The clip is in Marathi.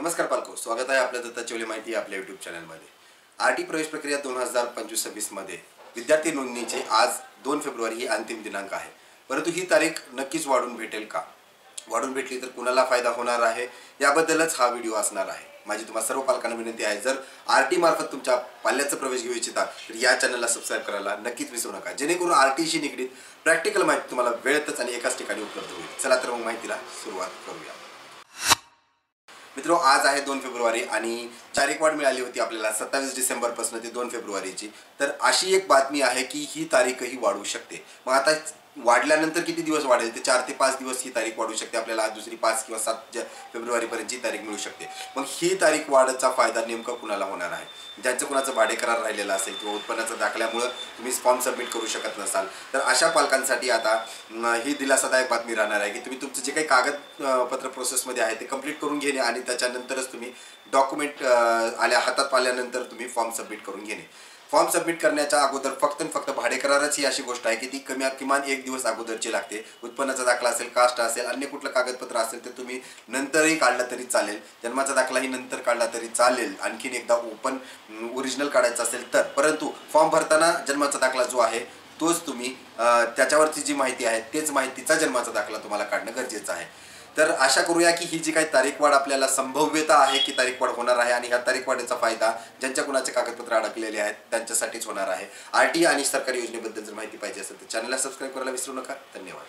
नमस्कार पालको, स्वागत आहे आपल्या दत्ताचौले माहिती आपल्या यूट्यूब चॅनलमध्ये। आरटी प्रवेश प्रक्रिया 2025-26 मध्ये विद्यार्थी नोंदणीचे आज 2 फेब्रुवारी ही अंतिम दिनांक आहे। परंतु ही तारीख नक्कीच वाढून भेटेल का? वाढून भेटली तर कुणाला फायदा होणार आहे याबद्दलच हा व्हिडिओ असणार आहे। माझी तुम्हा सर्व पालकांना विनंती आहे, जर आरटी मार्फत तुमच्या पाल्याचा प्रवेश घेऊ इच्छिता तर या चॅनलला सबस्क्राइब करायला नक्कीच विसरू नका, जेणेकरून आरटीशी निगडीत प्रॅक्टिकल माहिती तुम्हाला वेळेतच आणि एकाच ठिकाणी उपलब्ध होईल। चला तर मग माहितीला सुरुवात करूया। मित्रों, आज आहे 2 फेब्रुवारी आणि तारीख वाढ मिळाली होती आपल्याला 27 डिसेंबर पासून ते 2 फेब्रुवारीची। तर अशी एक बातमी आहे की ही तारीखही वाढू शकते। मग आता वाढल्यानंतर किती दिवस वाढेल? ते 4 ते 5 दिवस ही तारीख वाढू शकते। आपल्याला दुसरी 5 किंवा 7 फेब्रुवारी पर्यंतची तारीख मिळू शकते। मग ही तारीख वाढचा फायदा नेमका कुणाला होणार आहे? ज्यांचं कुणाचं भाडे करार राहिलेला असेल किंवा उत्पन्नाचा दाखल्यामुळे तुम्ही फॉर्म सबमिट करू शकत नसाल, तर अशा पालकांसाठी आता ही दिलासादायक बातमी राहणार आहे की तुम्ही तुमचं जे काही कागदपत्र प्रोसेसमध्ये आहे ते कंप्लीट करून घेणे आणि त्याच्यानंतरच तुम्ही डॉक्युमेंट हातात आल्यानंतर तुम्ही फॉर्म सबमिट करून घेणे। फॉर्म सबमिट करण्याच्या अगोदर फक्त भाडे करारच ही अशी गोष्ट आहे की ती किमान 1 दिवस अगोदरची लागते। उत्पन्नाचा दाखला असेल, कास्ट असेल, अन्य कुठलं कागदपत्र असेल तर तुम्ही नंतरही काढला तरी चालेल। जन्माचा दाखलाही नंतर काढला तरी चालेल, आणखीन एकदा ओरिजिनल काढायचं असेल तर। परंतु फॉर्म भरताना जन्माचा दाखला जो आहे तोच तुम्ही त्याच्यावरची जी माहिती आहे तेच माहितीचा जन्माचा दाखला तुम्हाला काढणं गरजेचं आहे। तर आशा करूया की ही जी काही तारीख वाढ आपल्याला संभाव्यता आहे की तारीख वाढ होणार आहे आणि ह्या तारीख वाढीचा फायदा ज्यांच्या कुणाचे कागदपत्र अडकलेले आहेत त्यांच्यासाठीच होणार आहे। आरटी आणि सरकारी योजनेबद्दल जर माहिती पाहिजे असेल तर चॅनलला सबस्क्राइब करायला विसरू नका। धन्यवाद।